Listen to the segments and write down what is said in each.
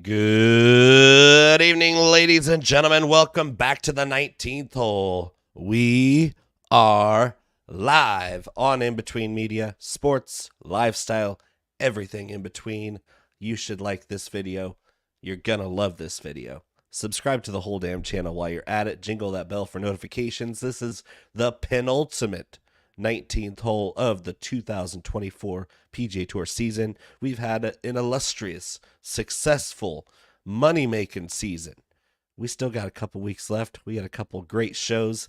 Good evening, ladies and gentlemen. Welcome back to the 19th hole. We are live on In Between Media, sports, lifestyle, everything in between. You should like this video. You're gonna love this video. Subscribe to the whole damn channel while you're at it. Jingle that bell for notifications. This is the penultimate 19th hole of the 2024 PGA Tour season. We've had an illustrious, successful, money-making season. We still got a couple weeks left. We had a couple great shows.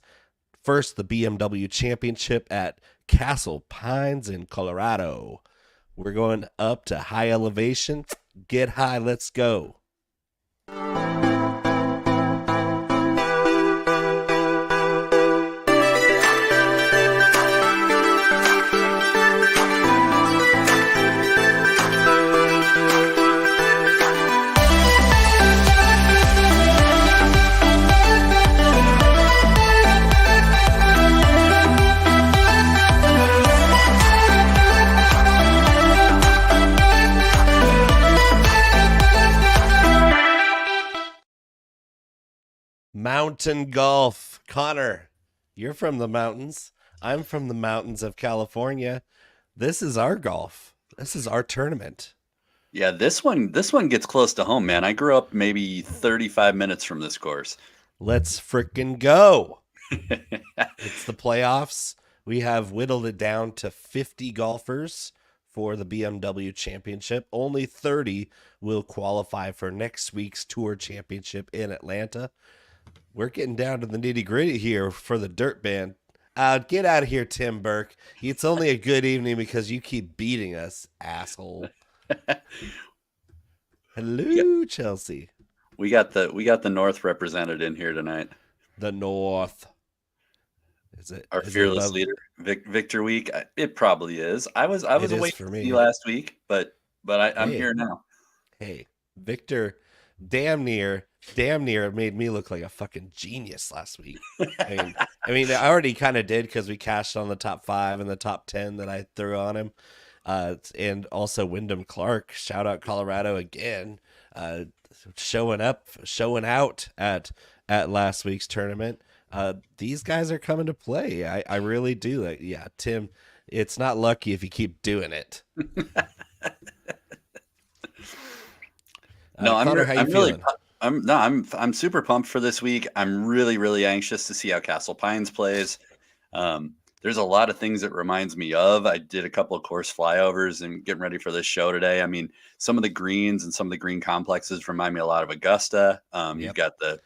First, the BMW Championship at Castle Pines in Colorado. We're going up to high elevation. Get high, let's go. Mountain golf. Connor, you're from the mountains. I'm from the mountains of California. This is our golf. This is our tournament. Yeah, this one gets close to home, man. I grew up maybe 35 minutes from this course. Let's frickin' go. It's the playoffs. We have whittled it down to 50 golfers for the BMW Championship. Only 30 will qualify for next week's Tour Championship in Atlanta. We're getting down to the nitty-gritty here for the Dirt Band. Get out of here, Tim Burke. It's only a good evening because you keep beating us, asshole. Hello, Chelsea. We got the North represented in here tonight. The North. Is it our fearless leader, Victor Week? It probably is. I was away for me last week, but I'm here now. Hey, Victor, damn near made me look like a fucking genius last week. I mean, I already kind of did because we cashed on the top 5 and the top 10 that I threw on him. And also Wyndham Clark, shout out Colorado again, showing out at last week's tournament. These guys are coming to play. I really do. Yeah, Tim, it's not lucky if you keep doing it. No, Connor, how you feeling? I'm super pumped for this week. I'm really, really anxious to see how Castle Pines plays. There's a lot of things it reminds me of. I did a couple of course flyovers and getting ready for this show today. I mean, some of the greens and some of the green complexes remind me a lot of Augusta. You've got the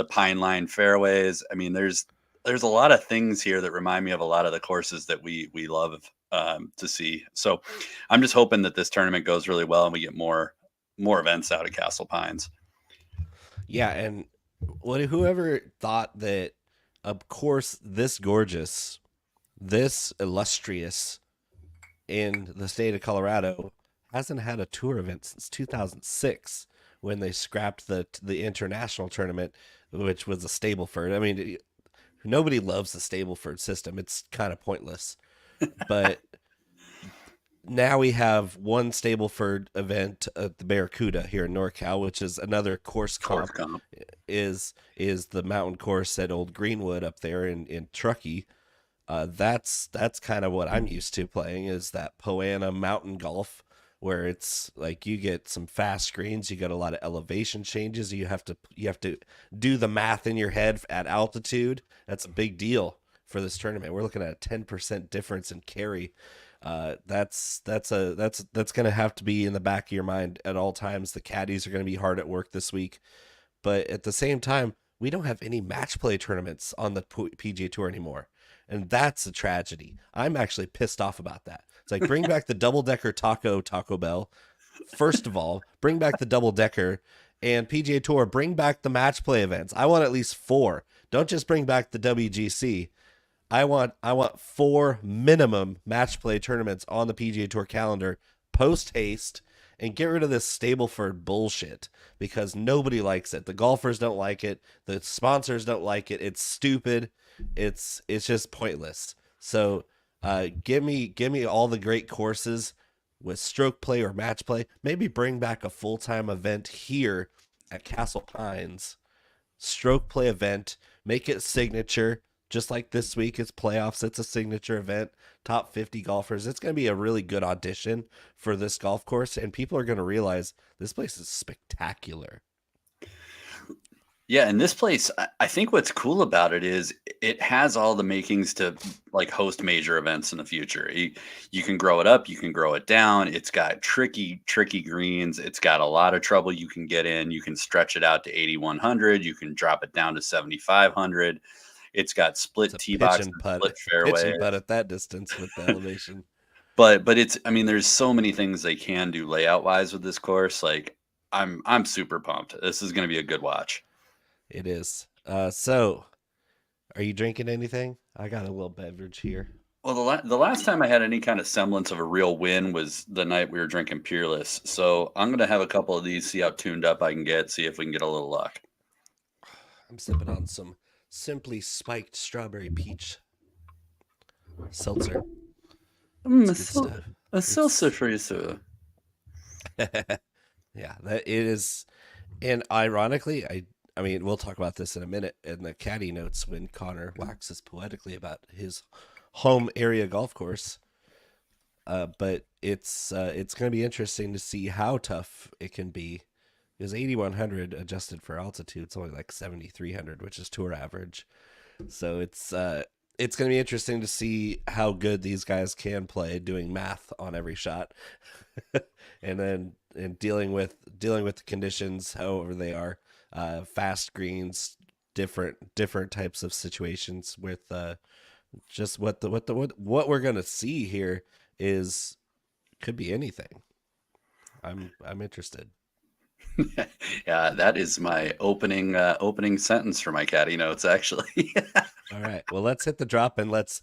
Pine Line fairways. I mean, there's a lot of things here that remind me of a lot of the courses that we love to see. So I'm just hoping that this tournament goes really well and we get more events out of Castle Pines. Yeah, and whoever thought that a course this gorgeous, this illustrious in the state of Colorado hasn't had a tour event since 2006 when they scrapped the international tournament, which was a Stableford. I mean, nobody loves the Stableford system. It's kind of pointless. But now we have one Stableford event at the Barracuda here in NorCal, which is another course comp. Is the mountain course at Old Greenwood up there in Truckee. That's kind of what I'm used to playing, is that Poana mountain golf, where it's like you get some fast greens, you got a lot of elevation changes, you have to do the math in your head at altitude. That's a big deal for this tournament. We're looking at a 10% difference in carry. That's going to have to be in the back of your mind at all times. The caddies are going to be hard at work this week, but at the same time, we don't have any match play tournaments on the PGA Tour anymore. And that's a tragedy. I'm actually pissed off about that. It's like, bring back the double-decker Taco Bell. First of all, bring back the double-decker, and PGA Tour, bring back the match play events. I want at least 4. Don't just bring back the WGC. I want 4 minimum match play tournaments on the PGA Tour calendar post haste, and get rid of this Stableford bullshit, because nobody likes it. The golfers don't like it. The sponsors don't like it. It's stupid. It's just pointless. So give me all the great courses with stroke play or match play. Maybe bring back a full-time event here at Castle Pines. Stroke play event, make it signature. Just like this week, it's playoffs. It's a signature event. Top 50 golfers. It's going to be a really good audition for this golf course, and people are going to realize this place is spectacular. Yeah, and this place, I think what's cool about it is it has all the makings to like host major events in the future. You can grow it up, you can grow it down. It's got tricky greens. It's got a lot of trouble you can get in. You can stretch it out to 8,100. You can drop it down to 7,500. It's got split tee boxes, split fairways. Pitch and putt at that distance with the elevation. But it's, I mean, there's so many things they can do layout wise with this course. Like I'm super pumped. This is going to be a good watch. It is. So, are you drinking anything? I got a little beverage here. Well, the last time I had any kind of semblance of a real win was the night we were drinking Peerless. So I'm going to have a couple of these, see how tuned up I can get, see if we can get a little luck. I'm sipping on some Simply Spiked Strawberry Peach seltzer. A seltzer for you, sir. Yeah, that it is. And ironically, I mean, we'll talk about this in a minute in the Caddy notes when Conor waxes poetically about his home area golf course. But it's going to be interesting to see how tough it can be. Because 8,100 adjusted for altitude, it's only like 7,300, which is tour average. So it's going to be interesting to see how good these guys can play doing math on every shot, and dealing with the conditions, however they are. Fast greens, different types of situations with just what we're gonna see here is could be anything. I'm interested. Yeah, that is my opening sentence for my Caddy notes, actually. All right, well, let's hit the drop and let's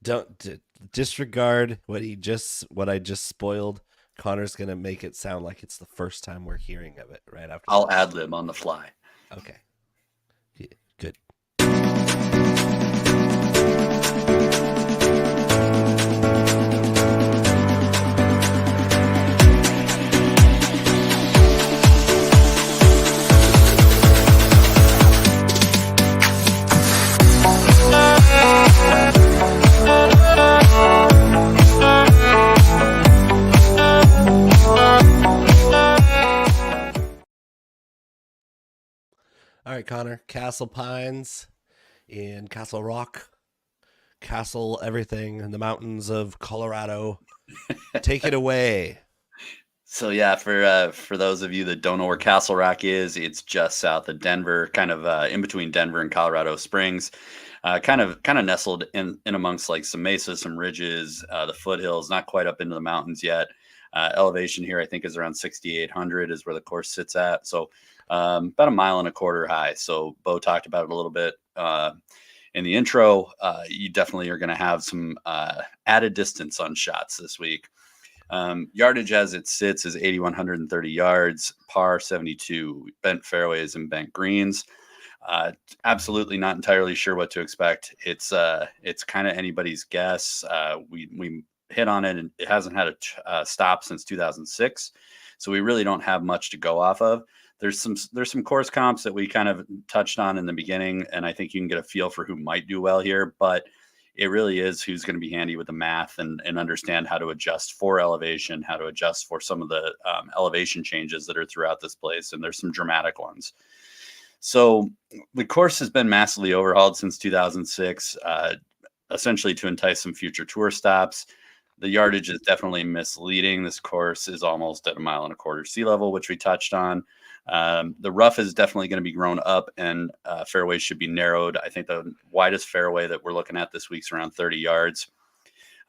don't disregard what I just spoiled. Connor's gonna make it sound like it's the first time we're hearing of it right after. I'll ad lib on the fly. Okay. Yeah, good. All right, Connor, Castle Pines in Castle Rock, Castle everything in the mountains of Colorado. Take it away. So yeah, for those of you that don't know where Castle Rock is, it's just south of Denver, kind of in between Denver and Colorado Springs, kind of nestled in amongst like some mesas, some ridges, the foothills, not quite up into the mountains yet. Elevation here, I think, is around 6,800 is where the course sits at. So about 1.25 miles high. So Bo talked about it a little bit in the intro. You definitely are going to have some added distance on shots this week. Yardage as it sits is 8,130 yards, par 72, bent fairways and bent greens. Absolutely not entirely sure what to expect. It's kind of anybody's guess. We hit on it, and it hasn't had a stop since 2006, so we really don't have much to go off of. There's some course comps that we kind of touched on in the beginning, and I think you can get a feel for who might do well here, but it really is who's going to be handy with the math and understand how to adjust for elevation, how to adjust for some of the elevation changes that are throughout this place, and there's some dramatic ones. So the course has been massively overhauled since 2006, essentially to entice some future tour stops. The yardage is definitely misleading. This course is almost at 1.25 miles sea level, which we touched on. The rough is definitely going to be grown up, and fairways should be narrowed. I think the widest fairway that we're looking at this week's around 30 yards.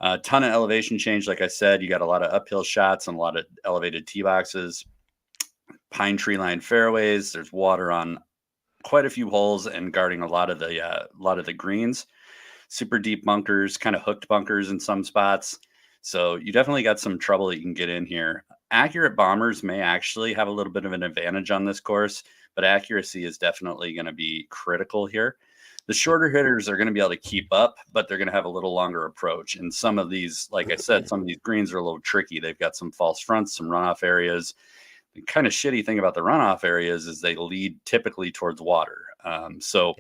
A ton of elevation change. Like I said, you got a lot of uphill shots and a lot of elevated tee boxes, pine tree line fairways. There's water on quite a few holes and guarding a lot of the greens. Super deep bunkers, kind of hooked bunkers in some spots. So you definitely got some trouble that you can get in here. Accurate bombers may actually have a little bit of an advantage on this course, but accuracy is definitely going to be critical here. The shorter hitters are going to be able to keep up, but they're going to have a little longer approach. And some of these, like I said, some of these greens are a little tricky. They've got some false fronts, some runoff areas. The kind of shitty thing about the runoff areas is they lead typically towards water. So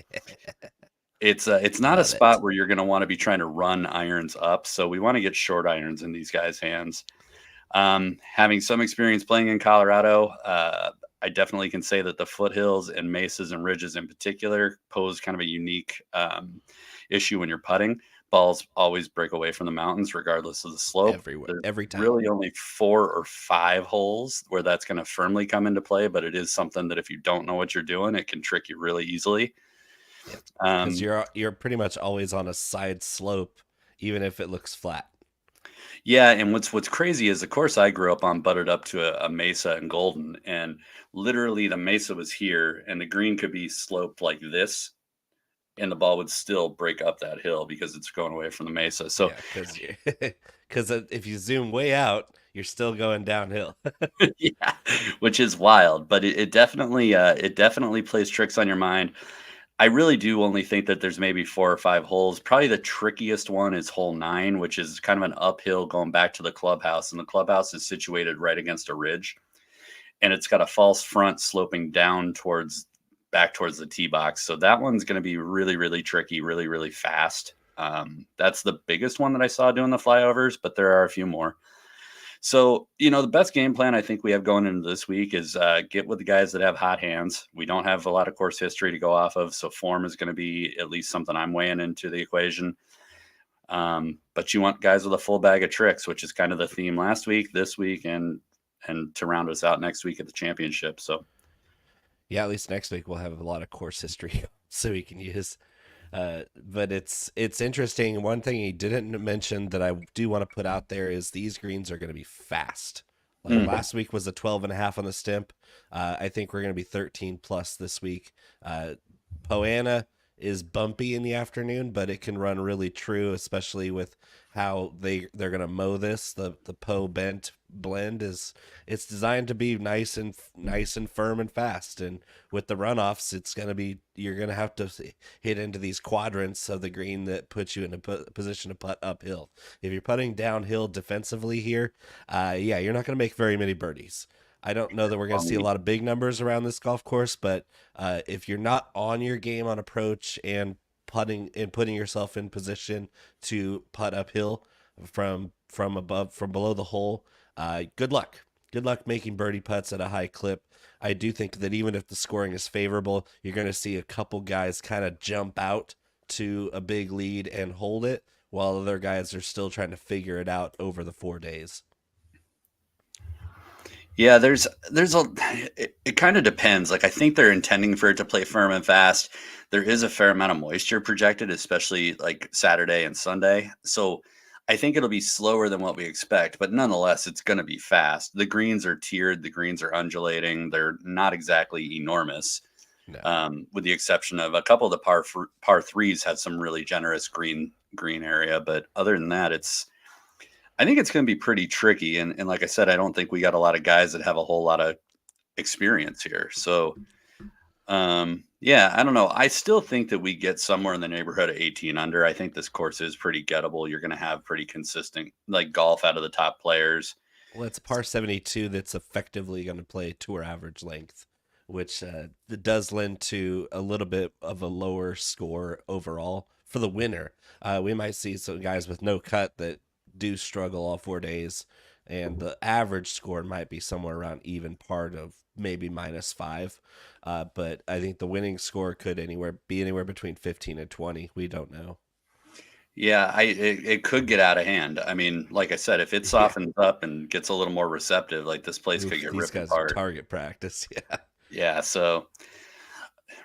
it's not a spot where you're going to want to be trying to run irons up. So we want to get short irons in these guys' hands. Having some experience playing in Colorado, I definitely can say that the foothills and mesas and ridges in particular pose kind of a unique issue when you're putting. Balls always break away from the mountains regardless of the slope. Everywhere, every time. Really only 4 or 5 holes where that's going to firmly come into play, but it is something that if you don't know what you're doing, it can trick you really easily. Because you're pretty much always on a side slope, even if it looks flat. Yeah, and what's crazy is the course I grew up on butted up to a mesa in Golden, and literally the mesa was here, and the green could be sloped like this, and the ball would still break up that hill because it's going away from the mesa. So, because if you zoom way out, you're still going downhill. Yeah, which is wild, but it definitely plays tricks on your mind. I really do only think that there's maybe 4 or 5 holes. Probably the trickiest one is hole 9, which is kind of an uphill going back to the clubhouse. And the clubhouse is situated right against a ridge. And it's got a false front sloping down back towards the tee box. So that one's going to be really, really tricky, really, really fast. That's the biggest one that I saw doing the flyovers, but there are a few more. So, the best game plan I think we have going into this week is get with the guys that have hot hands. We don't have a lot of course history to go off of, so form is going to be at least something I'm weighing into the equation. But you want guys with a full bag of tricks, which is kind of the theme last week, this week, and to round us out next week at the championship. So, yeah, at least next week we'll have a lot of course history so we can use. But it's interesting. One thing he didn't mention that I do want to put out there is these greens are going to be fast. Last week was a 12.5 on the stimp. I think we're going to be 13 plus this week. Poana is bumpy in the afternoon, but it can run really true, especially with how they're going to mow this. The Poe bent blend it's designed to be nice and firm and fast, and with the runoffs you're going to have to hit into these quadrants of the green that puts you in a position to putt uphill. If you're putting downhill defensively here, you're not going to make very many birdies. I don't know that we're going to see a lot of big numbers around this golf course, but if you're not on your game on approach and putting yourself in position to putt uphill from below the hole, good luck. Good luck making birdie putts at a high clip. I do think that even if the scoring is favorable, you're going to see a couple guys kind of jump out to a big lead and hold it, while other guys are still trying to figure it out over the 4 days. Yeah, it kind of depends. Like, I think they're intending for it to play firm and fast. There is a fair amount of moisture projected, especially like Saturday and Sunday. So I think it'll be slower than what we expect, but nonetheless, it's going to be fast. The greens are tiered. The greens are undulating. They're not exactly enormous, with the exception of a couple of the par threes have some really generous green area. But other than that, I think it's going to be pretty tricky. And like I said, I don't think we got a lot of guys that have a whole lot of experience here. So, I don't know. I still think that we get somewhere in the neighborhood of 18 under. I think this course is pretty gettable. You're going to have pretty consistent golf out of the top players. Well, it's a par 72 that's effectively going to play tour average length, which does lend to a little bit of a lower score overall for the winner. We might see some guys with no cut that do struggle all 4 days, and the average score might be somewhere around even part of maybe -5. But I think the winning score could be anywhere between 15 and 20. We don't know. Yeah, it could get out of hand. I mean, like I said, if it softens up and gets a little more receptive, like this place could get ripped apart. Target practice, yeah. Yeah, so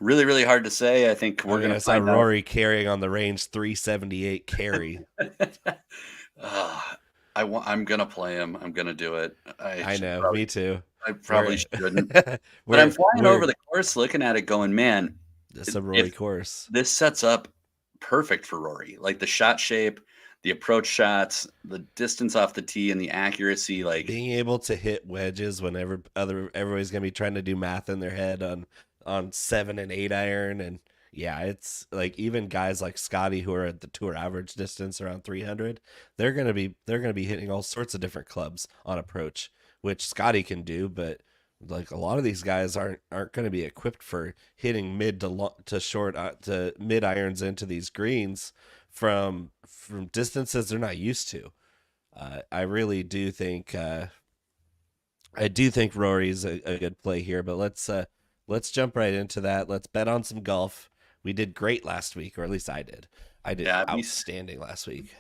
really, really hard to say. I think we're going to find out. Rory carrying on the range 378 carry. I'm going to play him. I'm going to do it. I know, me too. I probably shouldn't. But I'm flying over the course looking at it going, man, this is a Rory course. This sets up perfect for Rory. Like the shot shape, the approach shots, the distance off the tee, and the accuracy. Like being able to hit wedges whenever everybody's going to be trying to do math in their head on 7 and 8 iron, and Yeah, it's like even guys like Scotty who are at the tour average distance around 300, they're gonna be hitting all sorts of different clubs on approach, which Scotty can do, but like a lot of these guys aren't going to be equipped for hitting mid to to short to mid irons into these greens from distances they're not used to. I really do think I do think Rory's a good play here, but let's jump right into that. Let's bet on some golf. We did great last week, or at least I did. I did Yeah, outstanding last week.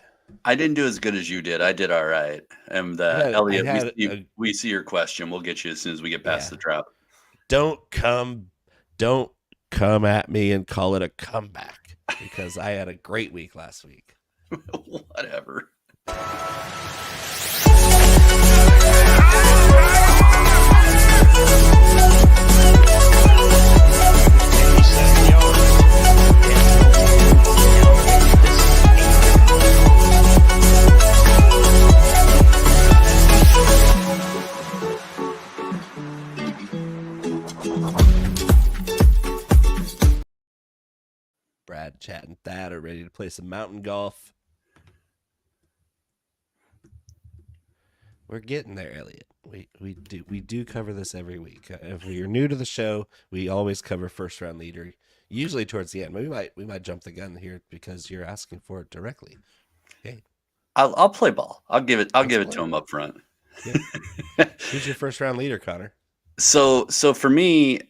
I didn't do as good as you did. I did all right. And I Elliot, had we see your question. We'll get you as soon as we get past yeah. the drop. Don't come at me and call it a comeback because I had a great week last week. Whatever. Brad, Chad, and Thad are ready to play some mountain golf. We're getting there, Elliot. We do cover this every week. If you're new to the show, we always cover first round leader, usually towards the end. We might jump the gun here because you're asking for it directly. Okay. I'll play ball. I'll give it to him up front. Yeah. Who's your first round leader, Connor? So for me,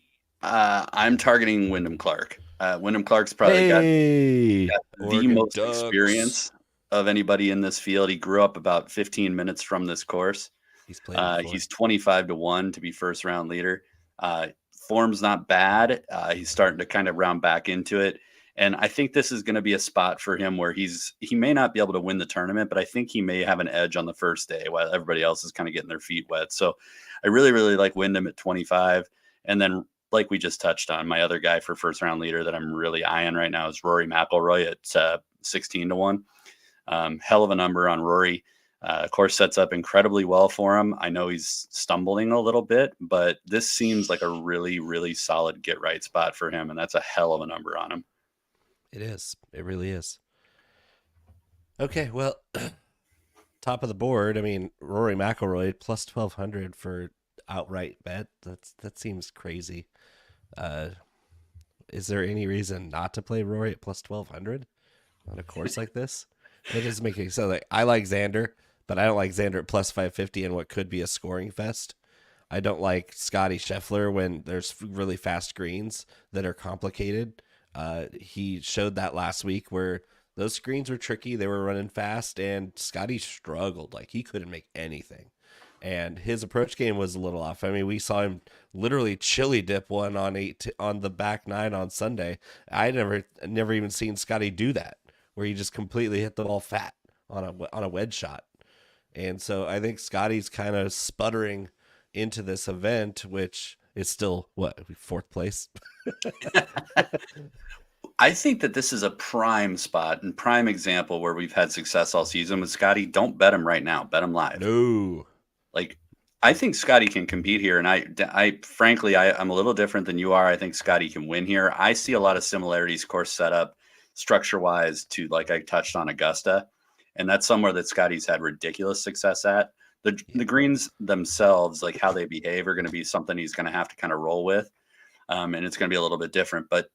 I'm targeting Wyndham Clark. Wyndham Clark's probably got the most experience of anybody in this field. He grew up about 15 minutes from this course. He's played. He's 25-1 to be first round leader. Form's not bad. He's starting to kind of round back into it. And I think this is going to be a spot for him where he may not be able to win the tournament, but I think he may have an edge on the first day while everybody else is kind of getting their feet wet. So I really, really like Wyndham at 25. And then, like we just touched on, my other guy for first round leader that I'm really eyeing right now is Rory McIlroy at 16-1. Hell of a number on Rory. Course sets up incredibly well for him. I know he's stumbling a little bit, but this seems like a really, really solid get right spot for him. And that's a hell of a number on him. It is. It really is. Okay, well, top of the board. I mean, Rory McIlroy plus 1,200 for outright bet. That seems crazy. Is there any reason not to play Rory at plus 1,200 on a course like this? It doesn't make any sense. Like, I like Xander, but I don't like Xander at plus 550 in what could be a scoring fest. I don't like Scotty Scheffler when there's really fast greens that are complicated. He showed that last week where those screens were tricky. They were running fast, and Scotty struggled. Like, he couldn't make anything. And his approach game was a little off. I mean, we saw him literally chili dip one on on the back nine on Sunday. I never even seen Scotty do that, where he just completely hit the ball fat on a wedge shot. And so I think Scotty's kind of sputtering into this event, which is still fourth place. I think that this is a prime spot and prime example where we've had success all season with Scotty. Don't bet him right now. Bet him live. No. Like, I think Scotty can compete here, and I frankly, I'm a little different than you are. I think Scotty can win here. I see a lot of similarities, course setup, structure-wise, to, like I touched on, Augusta, and that's somewhere that Scotty's had ridiculous success at. The greens themselves, like how they behave, are going to be something he's going to have to kind of roll with, and it's going to be a little bit different. But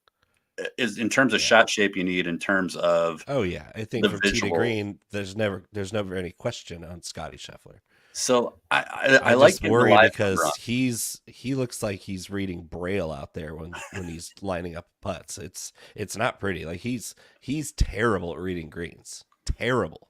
in terms of shot shape, you need in terms of I think from tee to green, there's never any question on Scotty Scheffler. So I like just worry because he looks like he's reading Braille out there when he's lining up putts. It's not pretty. Like he's terrible at reading greens. Terrible.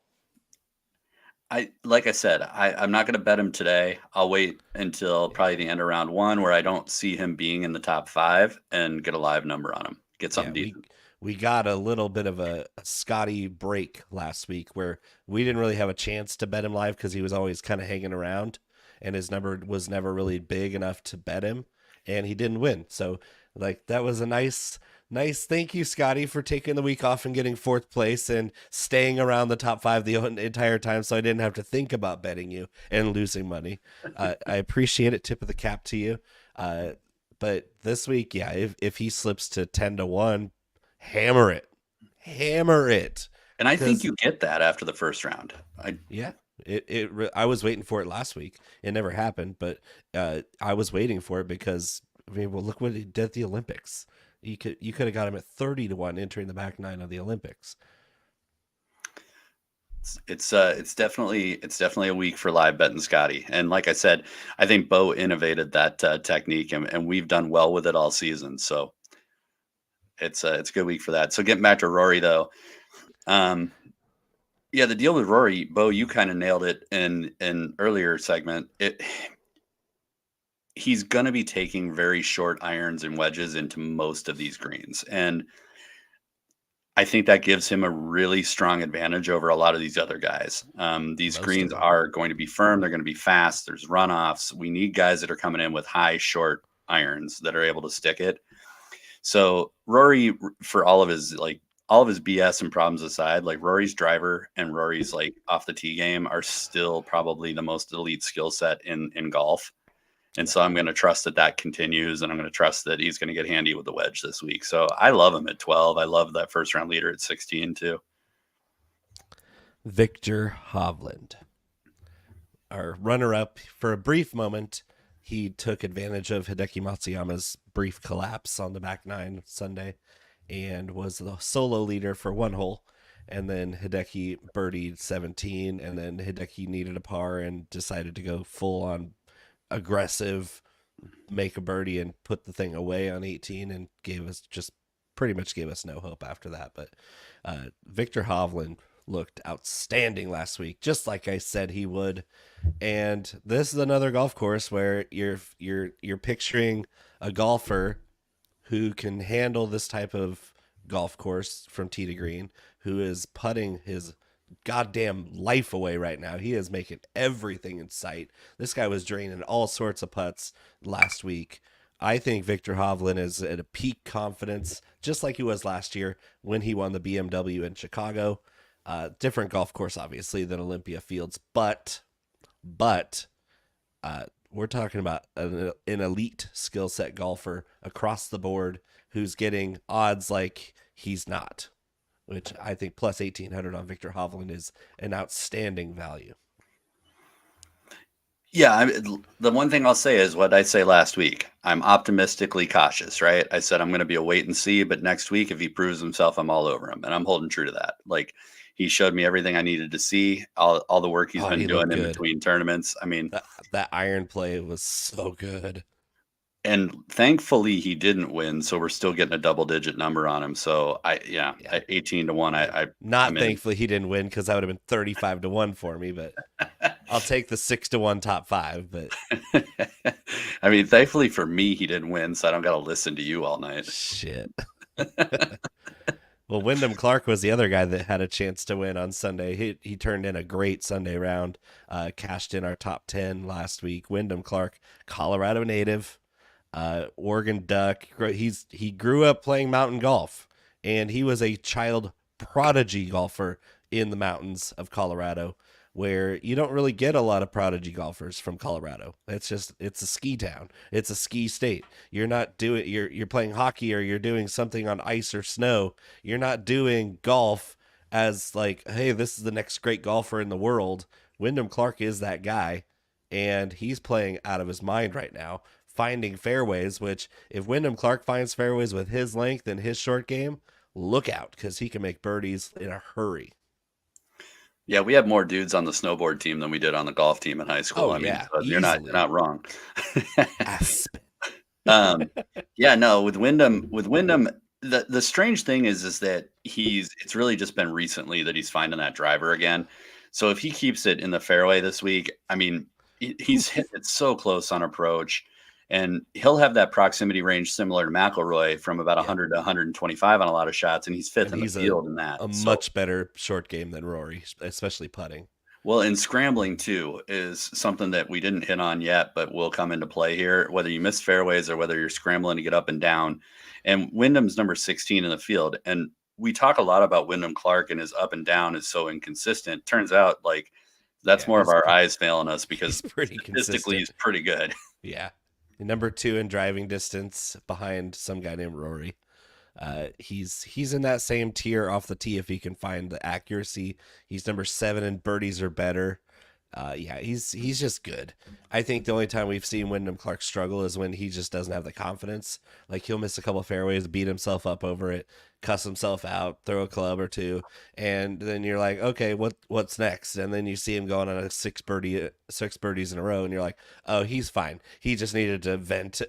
Like I said, I'm not going to bet him today. I'll wait until probably the end of round one where I don't see him being in the top 5 and get a live number on him. Get something decent. We got a little bit of a Scotty break last week where we didn't really have a chance to bet him live because he was always kind of hanging around and his number was never really big enough to bet him, and he didn't win. So like that was a nice thank you, Scotty, for taking the week off and getting 4th place and staying around the top 5 the entire time, so I didn't have to think about betting you and losing money. I appreciate it. Tip of the cap to you. But this week, if he slips to 10-1, hammer it, hammer it. And I think 'Cause, you get that after the first round. yeah, I was waiting for it last week. It never happened, but I was waiting for it because I mean, well, look what he did at the Olympics. You could have got him at 30-1 entering the back nine of the Olympics. It's definitely a week for live betting Scotty. And like I said, I think Bo innovated that technique, and we've done well with it all season. So it's a good week for that. So getting back to Rory though, yeah, the deal with Rory, Bo, you kind of nailed it in an earlier segment. He's going to be taking very short irons and wedges into most of these greens, and I think that gives him a really strong advantage over a lot of these other guys. These Most greens of them. are going to be firm. They're going to be fast. There's runoffs. We need guys that are coming in with high, short irons that are able to stick it. So Rory, for all of his BS and problems aside, like Rory's driver and Rory's like off the tee game are still probably the most elite skill set in golf. And so I'm going to trust that continues, and I'm going to trust that he's going to get handy with the wedge this week. So I love him at 12. I love that first round leader at 16 too. Viktor Hovland, our runner-up. For a brief moment, he took advantage of Hideki Matsuyama's brief collapse on the back nine Sunday and was the solo leader for one hole. And then Hideki birdied 17, and then Hideki needed a par and decided to go full on aggressive, make a birdie and put the thing away on 18, and pretty much gave us no hope after that. But Viktor Hovland looked outstanding last week, just like I said he would. And this is another golf course where you're picturing a golfer who can handle this type of golf course from tee to green, who is putting his goddamn life away right now. He is making everything in sight. This guy was draining all sorts of putts last week. I think Viktor Hovland is at a peak confidence, just like he was last year when he won the BMW in Chicago. Different golf course, obviously, than Olympia Fields, but we're talking about an elite skill set golfer across the board who's getting odds like he's not, which I think plus 1,800 on Viktor Hovland is an outstanding value. Yeah, the one thing I'll say is what I say last week. I'm optimistically cautious, right? I said I'm going to be a wait and see, but next week, if he proves himself, I'm all over him, and I'm holding true to that. Like, he showed me everything I needed to see, all the work he's been doing in between tournaments. I mean, that iron play was so good. And thankfully he didn't win, so we're still getting a double-digit number on him. So at 18-1, thankfully he didn't win, because that would have been 35-1 for me. But I'll take the 6-1 top five. But I mean, thankfully for me, he didn't win, so I don't got to listen to you all night. Shit. Well, Wyndham Clark was the other guy that had a chance to win on Sunday. He turned in a great Sunday round, cashed in our top 10 last week. Wyndham Clark, Colorado native. Oregon Duck. He grew up playing mountain golf, and he was a child prodigy golfer in the mountains of Colorado, where you don't really get a lot of prodigy golfers from Colorado. It's a ski town. It's a ski state. You're playing hockey, or you're doing something on ice or snow. You're not doing golf as like, hey, this is the next great golfer in the world. Wyndham Clark is that guy, and he's playing out of his mind right now, finding fairways, which if Wyndham Clark finds fairways with his length and his short game, look out, because he can make birdies in a hurry. Yeah, we have more dudes on the snowboard team than we did on the golf team in high school. Oh, yeah, so you're not wrong. With Wyndham, the strange thing is that it's really just been recently that he's finding that driver again. So if he keeps it in the fairway this week, I mean, he's hit it so close on approach. And he'll have that proximity range similar to McIlroy from about 100 to 125 on a lot of shots, and he's fifth in the field in that. Much better short game than Rory, especially putting. Well, and scrambling too is something that we didn't hit on yet, but will come into play here, whether you miss fairways or whether you're scrambling to get up and down. And Wyndham's number 16 in the field. And we talk a lot about Wyndham Clark, and his up and down is so inconsistent. Turns out like that's more of our eyes failing us, because statistically he's pretty good. Yeah. Number 2 in driving distance behind some guy named Rory. He's in that same tier off the tee if he can find the accuracy. He's number 7 in birdies or better. Yeah, he's just good. I think the only time we've seen Wyndham Clark struggle is when he just doesn't have the confidence. Like he'll miss a couple of fairways, beat himself up over it, cuss himself out, throw a club or two, and then you're like, okay, what's next? And then you see him going on a six birdies in a row, and you're like, oh, he's fine. He just needed to vent.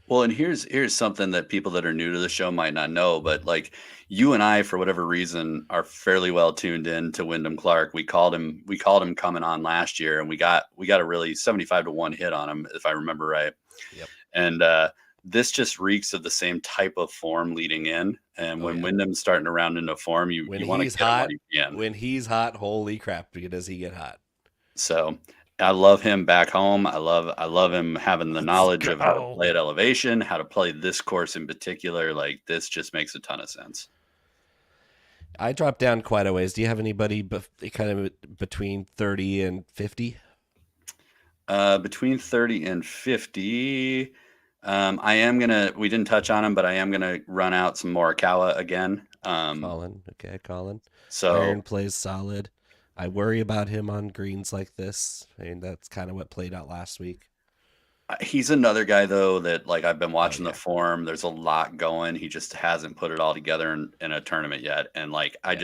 Well, and here's something that people that are new to the show might not know, but like you and I, for whatever reason, are fairly well tuned in to Wyndham Clark. We called him coming on last year, and we got a really 75-1 hit on him, if I remember right. Yep. And this just reeks of the same type of form leading in. And when Wyndham's starting to round into form, you want to get him when you can. When he's hot, holy crap, does he get hot? So I love him back home. I love him having the knowledge of how to play at elevation, how to play this course in particular. Like this just makes a ton of sense. I dropped down quite a ways. Do you have anybody kind of between 30 and 50? Between 30 and 50. We didn't touch on him, but I am gonna run out some Morikawa again. Colin. So Iron plays solid. I worry about him on greens like this. I mean, that's kind of what played out last week. He's another guy though that like I've been watching the form. There's a lot going. He just hasn't put it all together in a tournament yet. And like I'm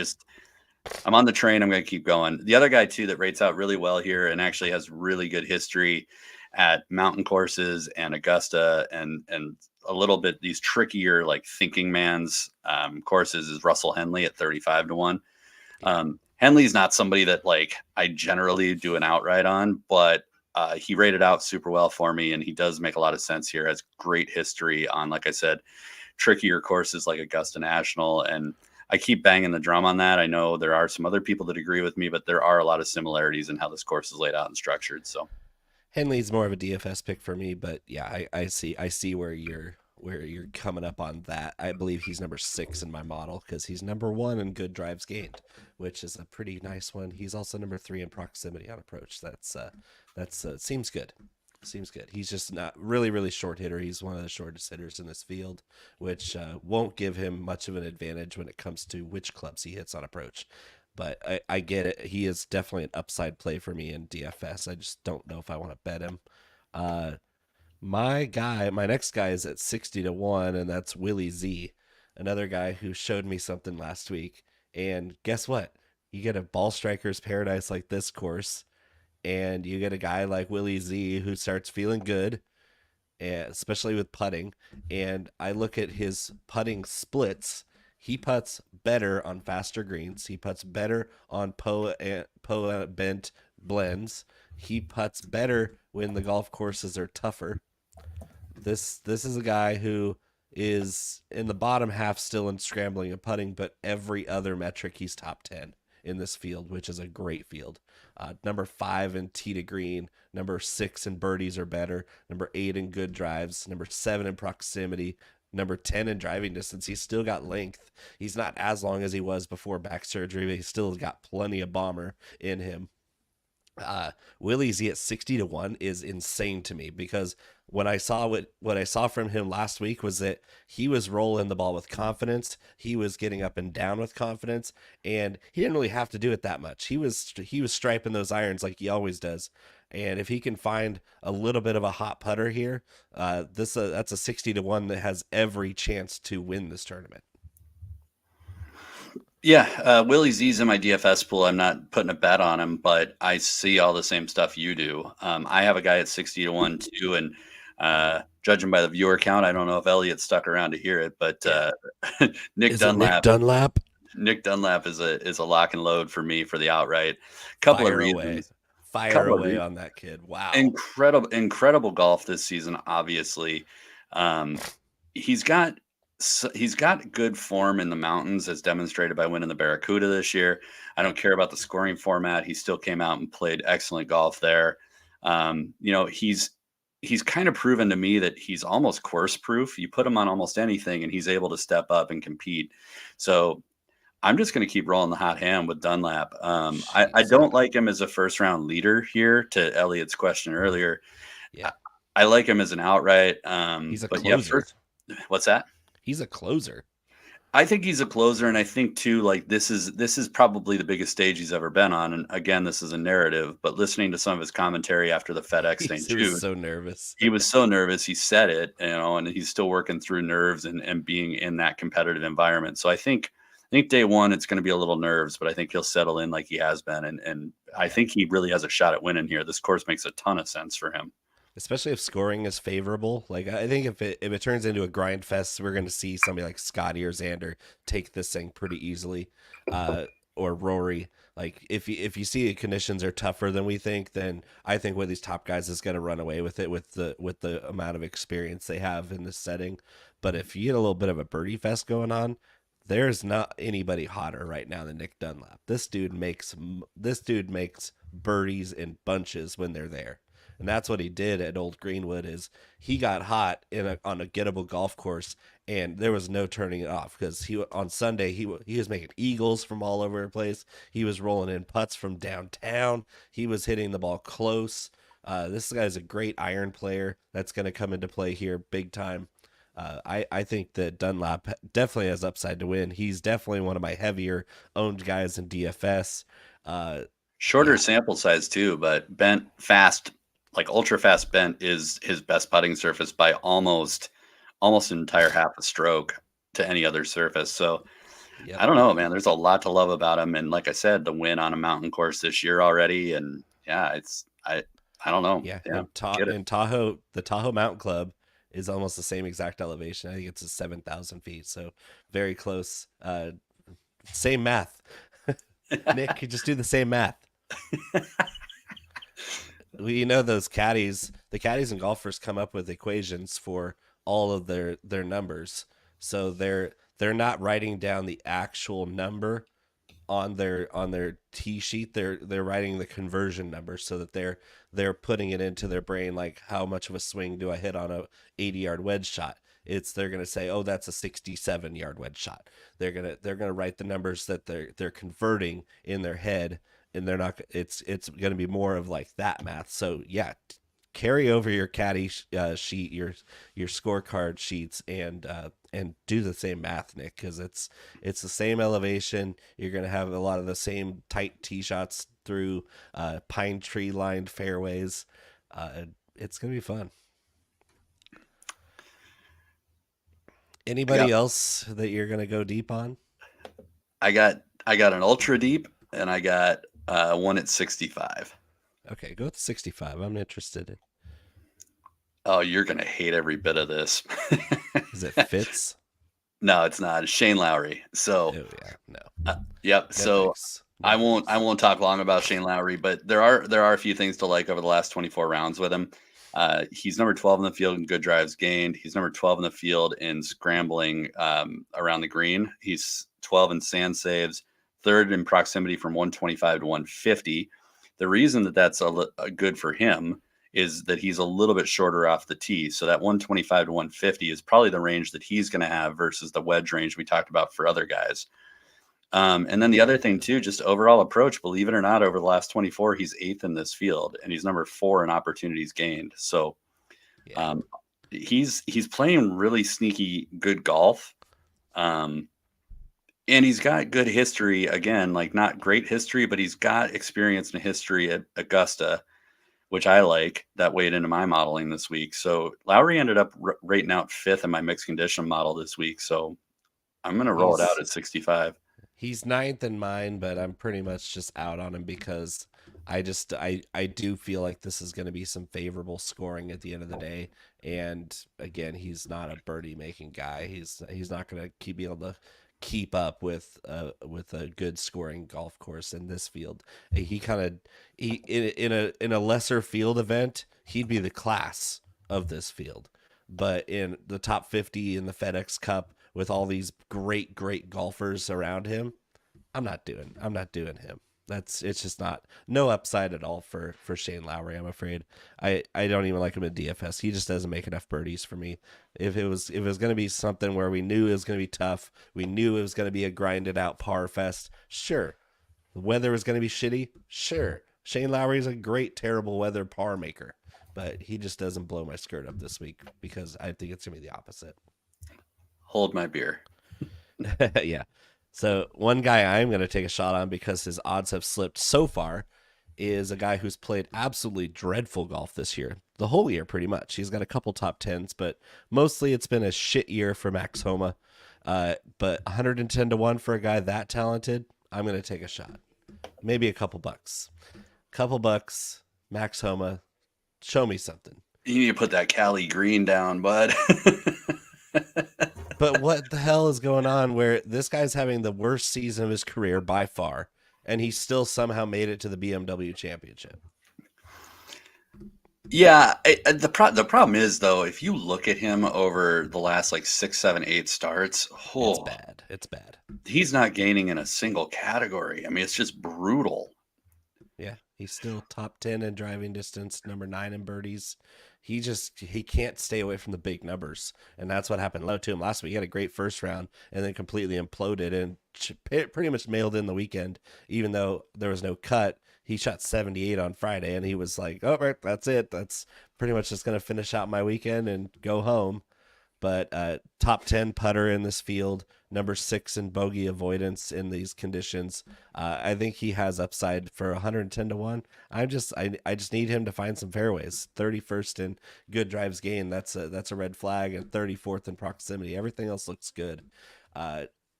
on the train. I'm going to keep going. The other guy too that rates out really well here and actually has really good history at mountain courses and Augusta and a little bit these trickier like thinking man's courses is Russell Henley at 35-1. Henley's not somebody that like I generally do an outright on, but he rated out super well for me, and he does make a lot of sense here. Has great history on, like I said, trickier courses like Augusta National, and I keep banging the drum on that. I know there are some other people that agree with me, but there are a lot of similarities in how this course is laid out and structured. So Henley's more of a DFS pick for me, but yeah, I see where you're coming up on that. I believe he's number 6 in my model because he's number 1 in good drives gained, which is a pretty nice one. He's also number 3 in proximity on approach. That's seems good. Seems good. He's just not really short hitter. He's one of the shortest hitters in this field, which won't give him much of an advantage when it comes to which clubs he hits on approach. But I get it. He is definitely an upside play for me in DFS. I just don't know if I want to bet him. My next guy is at 60-1, and that's Willie Z, another guy who showed me something last week. And guess what? You get a ball striker's paradise like this course, and you get a guy like Willie Z who starts feeling good, and especially with putting. And I look at his putting splits. He putts better on faster greens. He putts better on POA bent blends. He putts better when the golf courses are tougher. This is a guy who is in the bottom half still in scrambling and putting, but every other metric he's top 10 in this field, which is a great field. Number 5 in tee to green, number 6 in birdies or better, number 8 in good drives, number 7 in proximity, number 10 in driving distance. He's still got length. He's not as long as he was before back surgery, but he's still got plenty of bomber in him. Willie Z at 60-1 is insane to me because when I saw what I saw from him last week was that he was rolling the ball with confidence. He was getting up and down with confidence, and he didn't really have to do it that much. He was striping those irons like he always does. And if he can find a little bit of a hot putter here, that's a 60-1 that has every chance to win this tournament. Yeah, Willie Z's in my DFS pool. I'm not putting a bet on him, but I see all the same stuff you do. I have a guy at 60-1 too, and judging by the viewer count, I don't know if Elliot stuck around to hear it, but Nick Dunlap is a lock and load for me for the outright. Couple of reasons. Fire away on that kid. Wow. Incredible golf this season, obviously. He's got good form in the mountains as demonstrated by winning the Barracuda this year. I don't care about the scoring format. He still came out and played excellent golf there. He's kind of proven to me that he's almost course proof. You put him on almost anything and he's able to step up and compete. So I'm just going to keep rolling the hot hand with Dunlap. I don't like him as a first round leader here, to Elliot's question earlier. Yeah, I like him as an outright. He's a closer. What's that? He's a closer. I think he's a closer, and I think too, like this is probably the biggest stage he's ever been on. And again, this is a narrative, but listening to some of his commentary after the FedEx St. He was Jude, so nervous. he was so nervous. He said it, and he's still working through nerves and being in that competitive environment. So I think day one it's going to be a little nerves, but I think he'll settle in like he has been, and I think he really has a shot at winning here. This course makes a ton of sense for him. Especially if scoring is favorable. Like I think if it turns into a grind fest, we're going to see somebody like Scotty or Xander take this thing pretty easily, or Rory. Like if you see the conditions are tougher than we think, then I think one of these top guys is going to run away with it with the amount of experience they have in this setting. But if you get a little bit of a birdie fest going on, there's not anybody hotter right now than Nick Dunlap. This dude makes birdies in bunches when they're there. And that's what he did at Old Greenwood. Is he got hot on a gettable golf course, and there was no turning it off because on Sunday he was making eagles from all over the place. He was rolling in putts from downtown. He was hitting the ball close. This guy's a great iron player that's going to come into play here big time. I think that Dunlap definitely has upside to win. He's definitely one of my heavier owned guys in DFS. Shorter Yeah, sample size too, but bent fast, like ultra fast bent is his best putting surface by almost an entire half a stroke to any other surface. So yep. I don't know, man. There's a lot to love about him, and like I said, the win on a mountain course this year already, and yeah, I don't know. Yeah, Yeah, get it. in Tahoe, the Tahoe Mountain Club is almost the same exact elevation. I think it's 7,000 feet, so very close. Same math. Nick, you just do the same math. We know those caddies, the caddies and golfers come up with equations for all of their numbers. So they're not writing down the actual number on their tee sheet. They're writing the conversion number so that they're putting it into their brain, like how much of a swing do I hit on a 80-yard wedge shot. They're gonna say, oh, that's a 67-yard wedge shot. They're gonna write the numbers that they're converting in their head, and they're not. It's gonna be more of like that math. So yeah, carry over your caddy sheet, your scorecard sheets, and do the same math, Nick, because it's the same elevation. You're gonna have a lot of the same tight tee shots through pine tree lined fairways. It's gonna be fun. I got Anybody else that you're gonna go deep on? I got an ultra deep, and I got one at 65. Okay, go with 65. I'm interested in. Oh, you're gonna hate every bit of this. Is it Fitz? No, it's not. It's Shane Lowry. So, Oh yeah, no, yep. no So thanks. I No won't I thanks. won't talk long about Shane Lowry, but there are a few things to like over the last 24 rounds with him. He's number 12 in the field in good drives gained. He's number 12 in the field in scrambling around the green. He's 12 in sand saves, third in proximity from 125 to 150. The reason that that's good for him is that he's a little bit shorter off the tee. So that 125 to 150 is probably the range that he's going to have versus the wedge range we talked about for other guys. And then the other thing too, just overall approach, believe it or not, over the last 24, he's eighth in this field and he's number 4 in opportunities gained. So Yeah, um, he's playing really sneaky good golf. Um, and he's got good history again, like not great history, but he's got experience and history at Augusta, which I like. That weighed into my modeling this week. So Lowry ended up rating out 5th in my mixed condition model this week. So I'm going to roll it out he's at 65. he's ninth in mine, but I'm pretty much just out on him because I do feel like this is going to be some favorable scoring at the end of the day. And again, he's not a birdie making guy. He's not going to be able to keep up with a good scoring golf course in this field. He kind of he in a lesser field event, he'd be the class of this field. But in the top 50 in the FedEx Cup with all these great golfers around him, I'm not doing him. It's just not no upside at all for Shane Lowry. I'm afraid. I don't even like him in DFS. He just doesn't make enough birdies for me. If it was going to be something where we knew it was going to be tough, we knew it was going to be a grinded out par fest. Sure, the weather was going to be shitty. Sure, Shane Lowry is a great terrible weather par maker, but he just doesn't blow my skirt up this week because I think it's going to be the opposite. Hold my beer. Yeah. So one guy I'm going to take a shot on because his odds have slipped so far is a guy who's played absolutely dreadful golf this year. The whole year, pretty much. He's got a couple top tens, but mostly it's been a shit year for Max Homa. But 110 to 1 for a guy that talented, I'm going to take a shot. Maybe a couple bucks. Couple bucks, Max Homa. Show me something. You need to put that Cali green down, bud. But what the hell is going on where this guy's having the worst season of his career by far, and he still somehow made it to the BMW Championship? Yeah, the problem is though, if you look at him over the last like 6, 7, 8 starts, It's bad. It's bad. He's not gaining in a single category. I mean, it's just brutal. Yeah, he's still top 10 in driving distance, number 9 in birdies. He can't stay away from the big numbers, and that's what happened to him last week. He had a great first round and then completely imploded and pretty much mailed in the weekend, even though there was no cut. He shot 78 on Friday, and he was like, "Oh, right, that's it. That's pretty much just going to finish out my weekend and go home." But top 10 putter in this field, number 6 in bogey avoidance in these conditions. I think he has upside for 110 to 1. I just need him to find some fairways. 31st in good drives gained. That's a red flag, and 34th in proximity. Everything else looks good.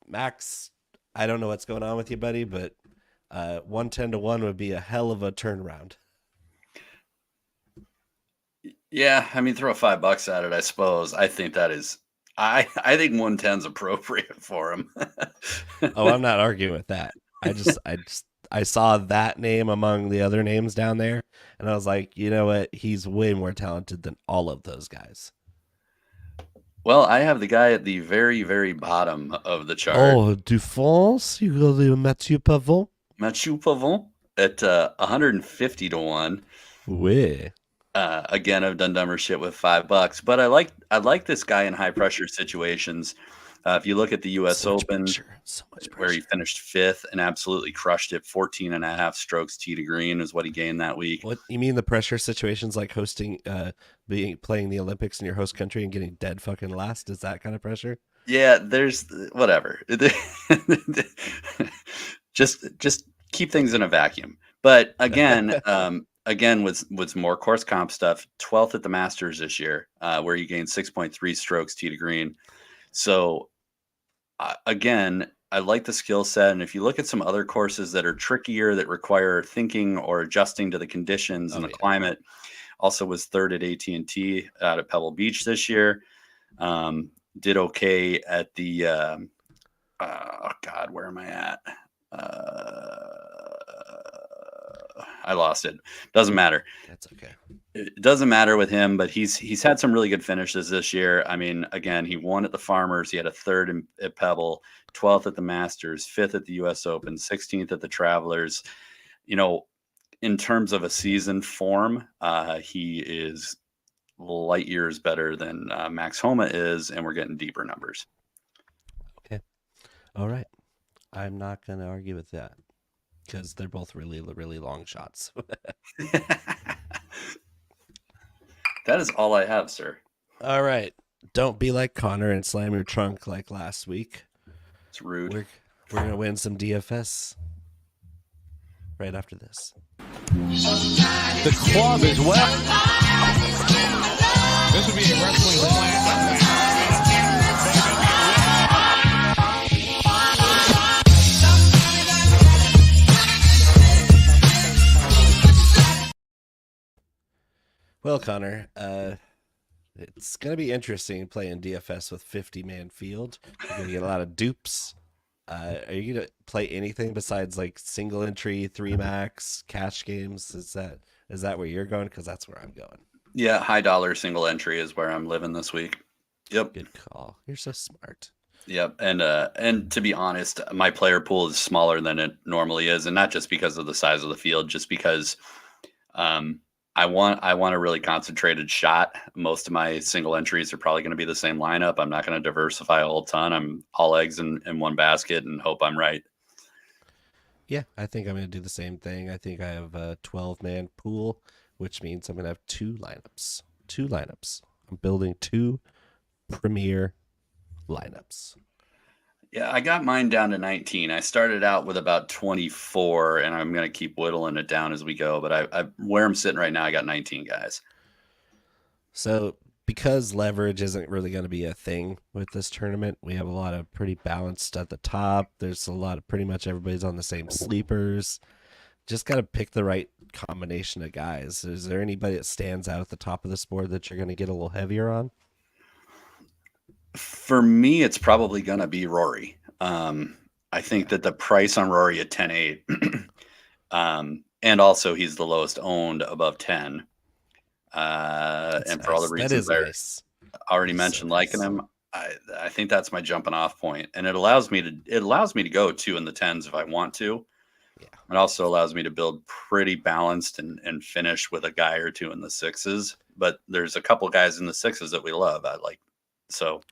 Max, I don't know what's going on with you, buddy, but 110 to 1 would be a hell of a turnaround. Yeah, I mean, throw $5 at it, I suppose. I think that is, I think 110 is appropriate for him. Oh, I'm not arguing with that. I saw that name among the other names down there, and I was like, you know what? He's way more talented than all of those guys. Well, I have the guy at the very, very bottom of the chart. Oh, du France? You got the Mathieu Pavon? Mathieu Pavon at 150 to 1. Oui. Again, I've done dumber shit with $5, but I like this guy in high pressure situations. If you look at the U.S. Open, where he finished 5th and absolutely crushed it, 14.5 strokes tee to green is what he gained that week. What you mean the pressure situations like hosting, playing the Olympics in your host country and getting dead fucking last? Is that kind of pressure? Yeah, there's whatever. just keep things in a vacuum. But again, again with more course comp stuff, 12th at the Masters this year, where he gained 6.3 strokes tee to green. So again, I like the skill set. And if you look at some other courses that are trickier, that require thinking or adjusting to the conditions and the climate, also was 3rd at AT&T out at Pebble Beach this year. Did okay at the, oh God, where am I at? I lost it. Doesn't matter. That's okay. It doesn't matter with him, but he's had some really good finishes this year. I mean, again, he won at the Farmers. He had a 3rd at Pebble, 12th at the Masters, 5th at the U.S. Open, 16th at the Travelers. You know, in terms of a season form, he is light years better than Max Homa is, and we're getting deeper numbers. Okay. All right. I'm not going to argue with that because they're both really, really long shots. That is all I have, sir. All right. Don't be like Connor and slam your trunk like last week. It's rude. We're going to win some DFS right after this. The club is well. This would be a wrestling class. Well, Connor, it's going to be interesting playing DFS with 50-man field. You're going to get a lot of dupes. Are you going to play anything besides like single entry, 3 max, cash games? Is that where you're going? Because that's where I'm going. Yeah, high dollar single entry is where I'm living this week. Yep. Good call. You're so smart. Yep. And to be honest, my player pool is smaller than it normally is, and not just because of the size of the field, just because I want a really concentrated shot. Most of my single entries are probably going to be the same lineup. I'm not going to diversify a whole ton. I'm all eggs in one basket and hope I'm right. Yeah, I think I'm going to do the same thing. I think I have a 12-man pool, which means I'm going to have 2 lineups. 2 lineups. I'm building 2 premier lineups. Yeah, I got mine down to 19. I started out with about 24, and I'm going to keep whittling it down as we go. But I where I'm sitting right now, I got 19 guys. So because leverage isn't really going to be a thing with this tournament, we have a lot of pretty balanced at the top. There's a lot of pretty much everybody's on the same sleepers. Just got to pick the right combination of guys. Is there anybody that stands out at the top of this board that you're going to get a little heavier on? For me, it's probably going to be Rory. I think that the price on Rory at 10.8, and also he's the lowest owned above 10. And for all the reasons I already mentioned, liking him, I think that's my jumping off point, and it allows me to go 2 in the 10s if I want to. Yeah. It also allows me to build pretty balanced and finish with a guy or 2 in the 6s. But there's a couple guys in the 6s that we love. I like so.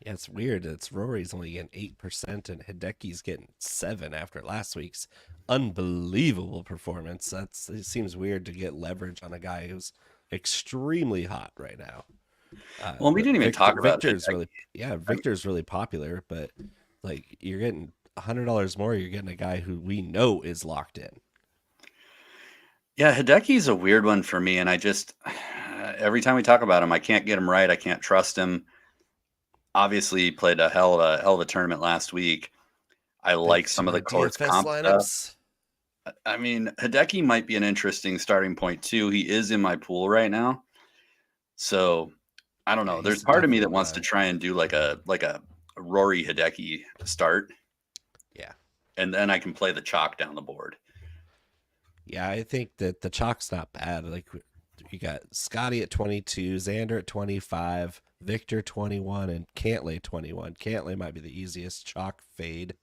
Yeah, it's weird. It's Rory's only getting 8%, and Hideki's getting 7 after last week's unbelievable performance. It seems weird to get leverage on a guy who's extremely hot right now. Well, we didn't even talk about Victor's Victor's really popular, but like you're getting $100 more. You're getting a guy who we know is locked in. Yeah, Hideki's a weird one for me, and I just every time we talk about him, I can't get him right. I can't trust him. Obviously, he played a hell of a tournament last week. I like some of the course comp lineups. I mean, Hideki might be an interesting starting point too. He is in my pool right now, so I don't know. There's part of me that wants to try and do like a Rory Hideki start. Yeah, and then I can play the chalk down the board. Yeah, I think that the chalk's not bad. Like you got Scotty at 22, Xander at 25, Viktor 21, and Cantlay 21. Cantlay might be the easiest chalk fade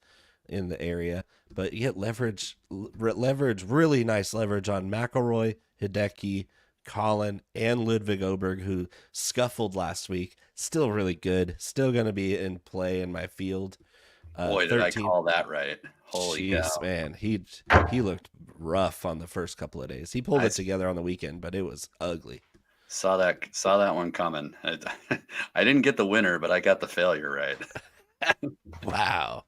in the area, but you get leverage, really nice leverage on McIlroy, Hideki, Colin, and Ludwig Oberg, who scuffled last week. Still really good. Still going to be in play in my field. Boy, 13. Did I call that right? Holy cow. Man, he looked rough on the first couple of days. He pulled it together on the weekend, but it was ugly. Saw that one coming. I didn't get the winner, but I got the failure right. Wow.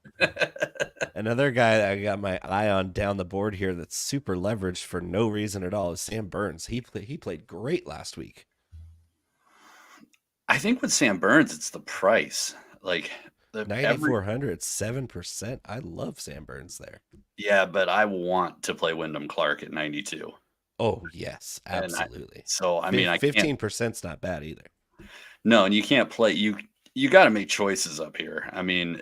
Another guy that I got my eye on down the board here that's super leveraged for no reason at all is Sam Burns. He played great last week. I think with Sam Burns, it's the price. Like 9,400, 7%. I love Sam Burns there. Yeah, but I want to play Wyndham Clark at 92. Oh yes, absolutely. I mean, 15%'s not bad either. No, and you can't play. You got to make choices up here. I mean,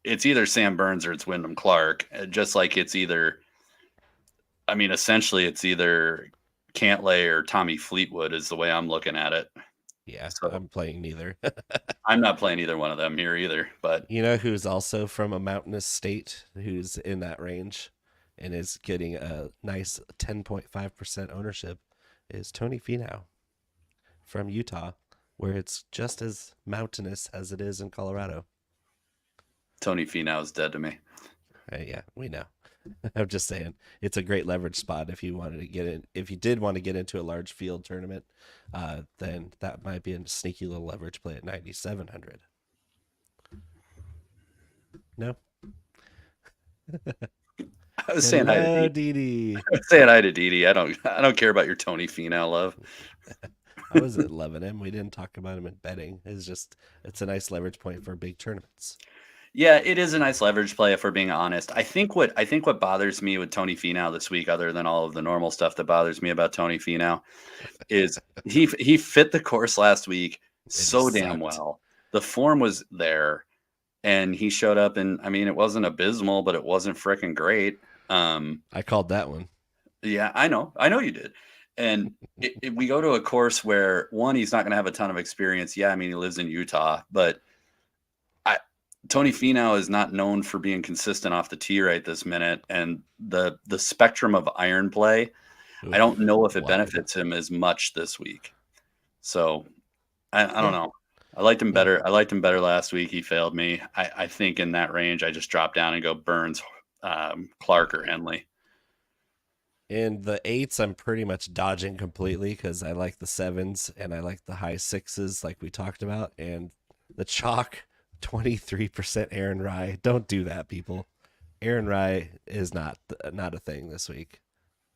it's either Sam Burns or it's Wyndham Clark. Just like it's either. I mean, essentially, it's either Cantlay or Tommy Fleetwood is the way I'm looking at it. Yeah, so I'm playing neither. I'm not playing either one of them here either. But you know who's also from a mountainous state who's in that range and is getting a nice 10.5% ownership is Tony Finau from Utah, where it's just as mountainous as it is in Colorado. Tony Finau is dead to me. Yeah, we know. I'm just saying it's a great leverage spot if you wanted to get in. If you did want to get into a large field tournament, then that might be a sneaky little leverage play at 9,700. No. I was saying hi to Didi. I was saying hi to Didi. I don't care about your Tony Finau love. I wasn't loving him. We didn't talk about him in betting. It's a nice leverage point for big tournaments. Yeah, it is a nice leverage play if we're being honest. I think what bothers me with Tony Finau this week, other than all of the normal stuff that bothers me about Tony Finau, is he fit the course last week so damn well. The form was there, and he showed up, and I mean, it wasn't abysmal, but it wasn't freaking great. I called that one. Yeah, I know you did. And we go to a course where one, he's not going to have a ton of experience. Yeah, I mean, he lives in Utah, but Tony Finau is not known for being consistent off the tee right this minute, and the spectrum of iron play, I don't know if it benefits him as much this week. So I don't know. I liked him better. I liked him better last week. He failed me. I think in that range, I just drop down and go Burns, Clark, or Henley. In the 8s, I'm pretty much dodging completely because I like the 7s and I like the high 6s like we talked about, and the chalk 23% Aaron Rye. Don't do that, people. Aaron Rye is not a thing this week.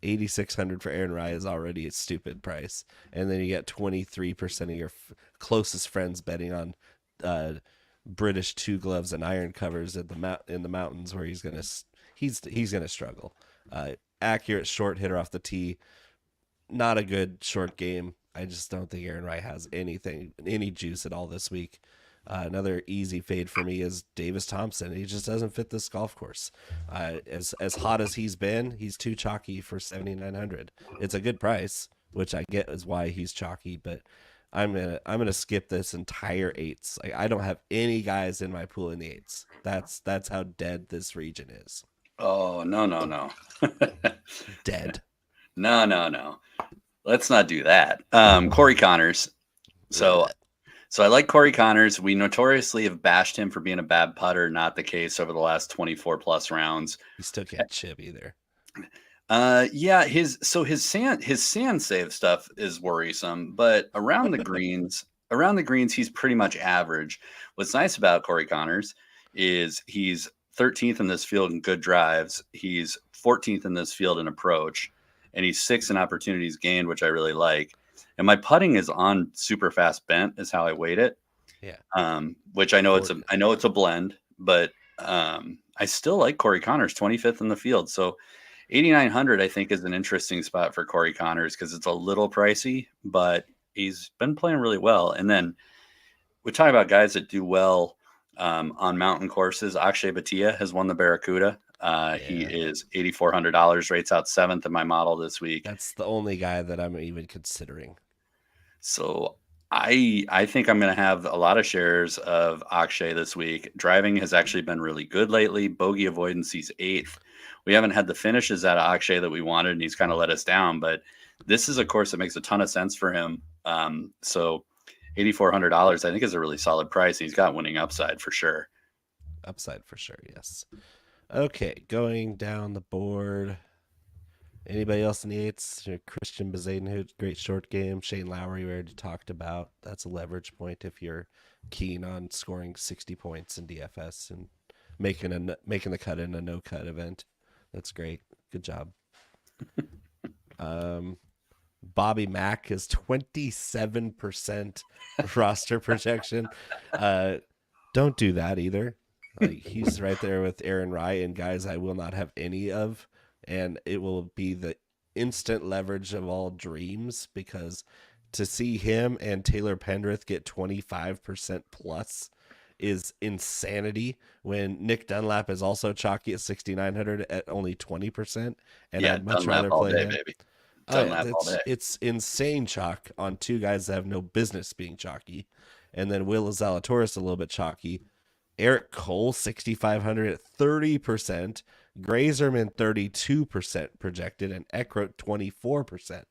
8,600 for Aaron Rye is already a stupid price, and then you get 23% of your closest friends betting on British two gloves and iron covers in the mountains, where he's gonna struggle. Accurate short hitter off the tee, not a good short game. I just don't think Aaron Rye has any juice at all this week. Another easy fade for me is Davis Thompson. He just doesn't fit this golf course. As hot as he's been, he's too chalky for 7,900. It's a good price, which I get is why he's chalky, but I'm gonna skip this entire eights. I don't have any guys in my pool in the eights. That's how dead this region is. Oh, no. Dead. No. Let's not do that. Corey Connors. So I like Corey Connors. We notoriously have bashed him for being a bad putter. Not the case over the last 24 plus rounds. He still can't chip either. Yeah, his sand save stuff is worrisome, but around the greens, he's pretty much average. What's nice about Corey Connors is he's 13th in this field in good drives. He's 14th in this field in approach, and he's 6th in opportunities gained, which I really like. And my putting is on super fast bent is how I weight it. Yeah. Which I know it's a blend, but I still like Corey Connors, 25th in the field. So 8,900 I think is an interesting spot for Corey Connors because it's a little pricey, but he's been playing really well. And then we talk about guys that do well on mountain courses. Akshay Bhatia has won the Barracuda. He is $8,400, rates out 7th in my model this week. That's the only guy that I'm even considering. So I think I'm going to have a lot of shares of Akshay this week. Driving has actually been really good lately. Bogey avoidance, he's 8th. We haven't had the finishes out of Akshay that we wanted, and he's kind of let us down. But this is a course that makes a ton of sense for him. So $8,400, I think, is a really solid price. He's got winning upside for sure. Upside for sure, yes. Okay, going down the board. Anybody else in the eights? Christian Bezadenhout, great short game. Shane Lowry, we already talked about. That's a leverage point if you're keen on scoring 60 points in DFS and making the cut in a no cut event. That's great. Good job. Bobby Mack is 27% roster projection. Don't do that either. Like, he's right there with Aaron Rye and guys I will not have any of, and it will be the instant leverage of all dreams, because to see him and Taylor Pendrith get 25% plus is insanity when Nick Dunlap is also chalky at 6,900 at only 20%, and Yeah, I'd much Dunlap rather all play day, him. baby. Dunlap all day. It's insane chalk on two guys that have no business being chalky, and then Will Zalatoris a little bit chalky. Eric Cole 6,500 at 30%, Grazerman 32% projected, and Eckroat 24%.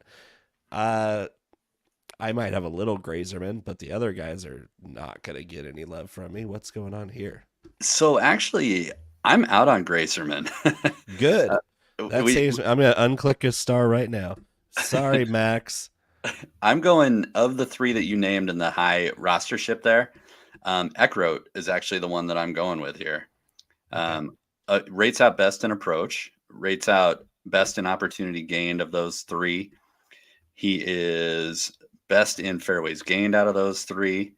I might have a little Grazerman, but the other guys are not going to get any love from me. What's going on here? So actually, I'm out on Grazerman. Good. That saves me. I'm going to unclick his star right now. Sorry, Max. I'm going, of the three that you named in the high rostership there, Eckroat is actually the one that I'm going with here. Rates out best in approach, rates out best in opportunity gained of those three. He is best in fairways gained out of those three.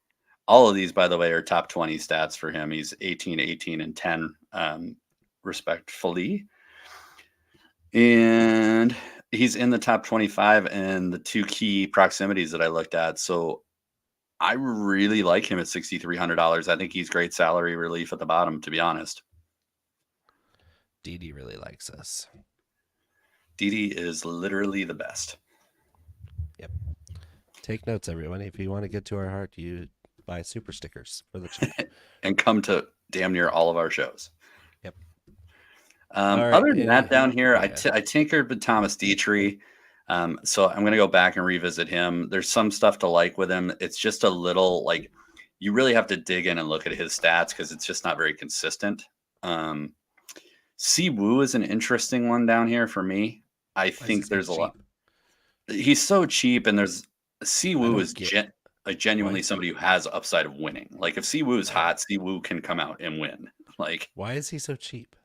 All of these, by the way, are top 20 stats for him. He's 18, 18, and 10, respectfully. And he's in the top 25 in the two key proximities that I looked at. So I really like him at $6,300. I think he's great salary relief at the bottom, to be honest. Didi really likes us. Didi is literally the best. Yep. Take notes, everyone. If you want to get to our heart, you buy super stickers for the channel. And come to damn near all of our shows. Yep. Right, other than that, down here, yeah. I tinkered with Thomas Dietrich. So I'm going to go back and revisit him. There's some stuff to like with him. It's just a little like you really have to dig in and look at his stats because it's just not very consistent. Si Woo is an interesting one down here for me. I think there's a lot. He's so cheap, and there's Si Woo is Like genuinely Right. somebody who has upside of winning. Like if Siwoo's hot, Siwoo can come out and win. Like Why is he so cheap?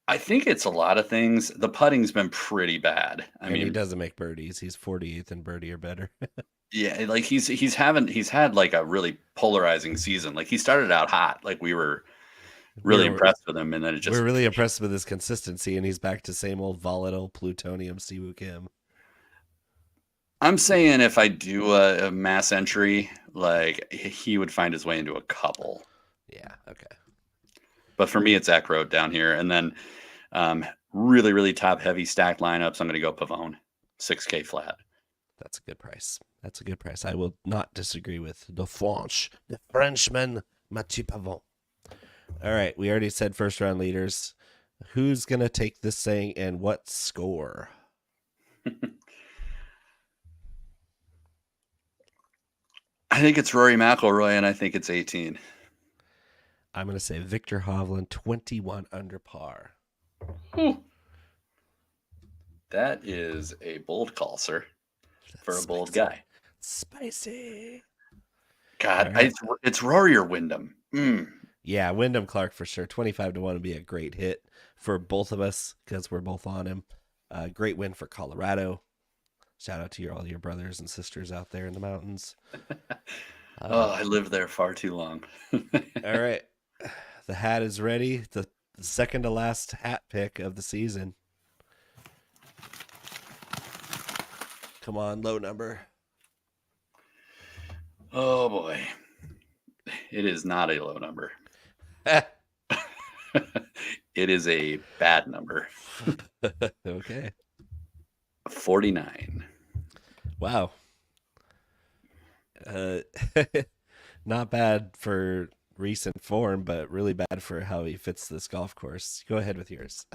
I think it's a lot of things. The putting's been pretty bad. I And he mean, doesn't make birdies. He's 48th in birdie or better. yeah, like he's had like a really polarizing season. Like he started out hot. Like we were really impressed with him, and then it just We're really impressed with his consistency, and he's back to same old volatile plutonium Siwoo Kim. I'm saying if I do a mass entry, like he would find his way into a couple. Yeah, okay. But for me, it's Eck Road down here. And then really, really top heavy stacked lineups. I'm going to go Pavone, 6K flat. That's a good price. That's a good price. I will not disagree with the Frenchman, Mathieu Pavon. All right, we already said first round leaders. Who's going to take this thing and what score? I think it's Rory McIlroy, and I think it's 18. I'm going to say Viktor Hovland, 21 under par. Whew. That is a bold call, sir, for a bold guy. Spicy. God, Right. it's Rory or Wyndham. Yeah, Wyndham Clark for sure. 25 to 1 would be a great hit for both of us because we're both on him. Great win for Colorado. Shout out to all your brothers and sisters out there in the mountains. I lived there far too long. All right. The hat is ready. The second to last hat pick of the season. Come on, low number. Oh, boy. It is not a low number. It is a bad number. Okay. 49. Wow. Not bad for recent form, but really bad for how he fits this golf course. Go ahead with yours.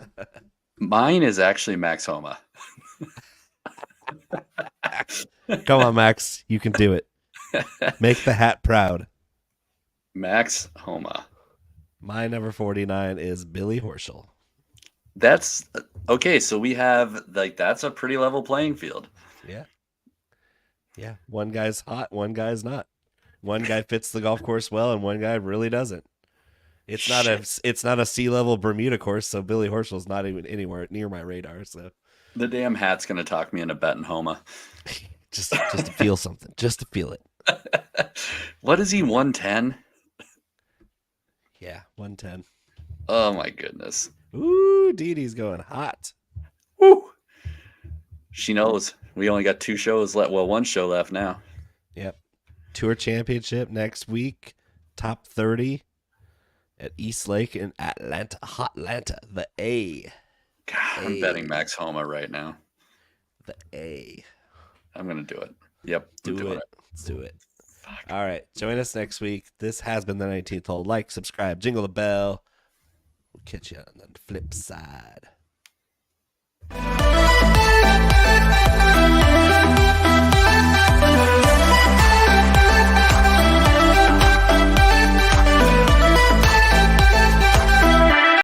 Mine is actually Max Homa. Come on, Max. You can do it. Make the hat proud. Max Homa. My number 49 is Billy Horschel. That's okay. So we have that's a pretty level playing field. Yeah. Yeah. One guy's hot, one guy's not. One guy fits the golf course well, and one guy really doesn't. It's not a sea level Bermuda course, so Billy Horschel's not even anywhere near my radar. So The damn hat's gonna talk me into betting Homa. just to feel something, just to feel it. What is he? 110? Yeah, 110. Oh my goodness. Ooh, Dee Dee's going hot. Woo! She knows. We only got 2 shows left. Well, 1 show left now. Yep. Tour Championship next week. Top 30 at East Lake in Hotlanta. The A. God, I'm betting Max Homa right now. The A. I'm gonna do it. Yep. I'm Do doing it. Let's do it. All right. Join us next week. This has been the 19th hole. Like, subscribe, jingle the bell. We'll catch you on the flip side.